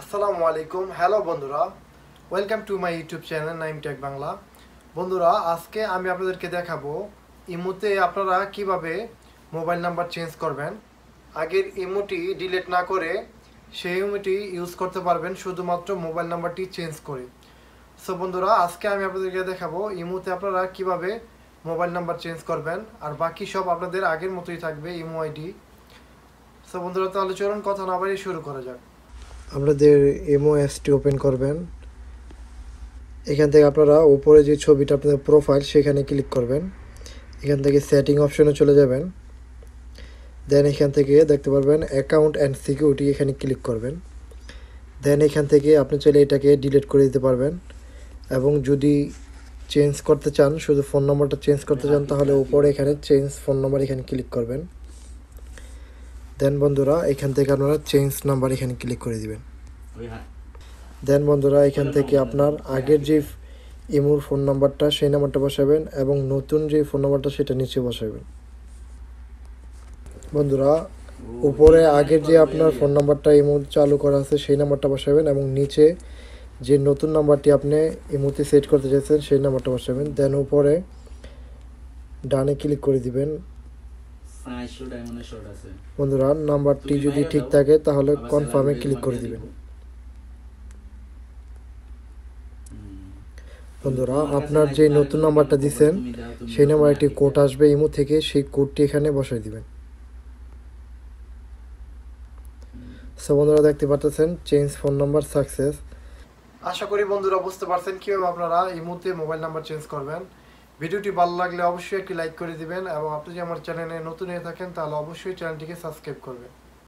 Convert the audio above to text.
আসসালামু আলাইকুম হ্যালো বন্ধুরা welcome to my YouTube channel Naim tech Bangla. বন্ধুরা আজকে আমি আপনাদেরকে দেখাবো ইমোতে আপনারা কিভাবে মোবাইল নাম্বার চেঞ্জ করবেন। আগের ইমোটি ডিলিট না করে সেই ইমোটি ইউজ করতে পারবেন শুধুমাত্র মোবাইল নাম্বারটি চেঞ্জ করে। সো বন্ধুরা আজকে আমি আপনাদেরকে দেখাবো ইমোতে আপনারা কিভাবে মোবাইল নাম্বার চেঞ্জ করবেন, আর বাকি সব আপনাদের আগের মতোই থাকবে ইমো আইডি। সো বন্ধুরা তাহলে চলুন কথা না বাড়িয়ে শুরু করা যাক। আপনাদের ইমো অ্যাপসটি ওপেন করবেন। এখান থেকে আপনারা উপরে যে ছবিটা আপনাদের প্রোফাইল সেখানে ক্লিক করবেন। এখান থেকে সেটিং অপশনে চলে যাবেন। দেন এখান থেকে দেখতে পারবেন অ্যাকাউন্ট অ্যান্ড সিকিউরিটি, এখানে ক্লিক করবেন। দেন এখান থেকে আপনি চাইলে এটাকে ডিলিট করে দিতে পারবেন, এবং যদি চেঞ্জ করতে চান, শুধু ফোন নম্বরটা চেঞ্জ করতে চান, তাহলে উপরে এখানে চেঞ্জ ফোন নাম্বার এখানে ক্লিক করবেন। দেন বন্ধুরা এখান থেকে আপনারা চেঞ্জ নাম্বার এখানে ক্লিক করে দিবেন। দেন বন্ধুরা এখান থেকে আপনার আগের যে ইমোর ফোন নাম্বারটা সেই নাম্বারটা বসাবেন, এবং নতুন যে ফোন নাম্বারটা সেটা নিচে বসাবেন। বন্ধুরা উপরে আগের যে আপনার ফোন নাম্বারটা ইমো চালু করা আছে সেই নাম্বারটা বসাবেন, এবং নিচে যে নতুন নাম্বারটি আপনি ইমোতে সেট করতে চাইছেন সেই নাম্বারটা বসাবেন। দেন উপরে ডানে ক্লিক করে দিবেন। বন্ধুরা নাম্বারটি যদি ঠিক থাকে তাহলে কনফার্মে ক্লিক করে দিবেন। বন্ধুরা আপনার যে নতুন নাম্বারটা দিচ্ছেন সেই নাম্বারে একটি কোড আসবে ইমো থেকে, সেই কোডটি এখানে বসাই দিবেন। সো বন্ধুরা দেখতে পাচ্ছেন চেঞ্জ ফোন নাম্বার সাকসেস। আশা করি বন্ধুরা বুঝতে পারছেন কীভাবে আপনারা ইমোতে মোবাইল নাম্বার চেঞ্জ করবেন। ভিডিওটি ভালো লাগলে অবশ্যই একটি লাইক করে দিবেন, এবং আপনি যদি আমার চ্যানেলে নতুন হয়ে থাকেন তাহলে অবশ্যই চ্যানেলটিকে সাবস্ক্রাইব করবেন।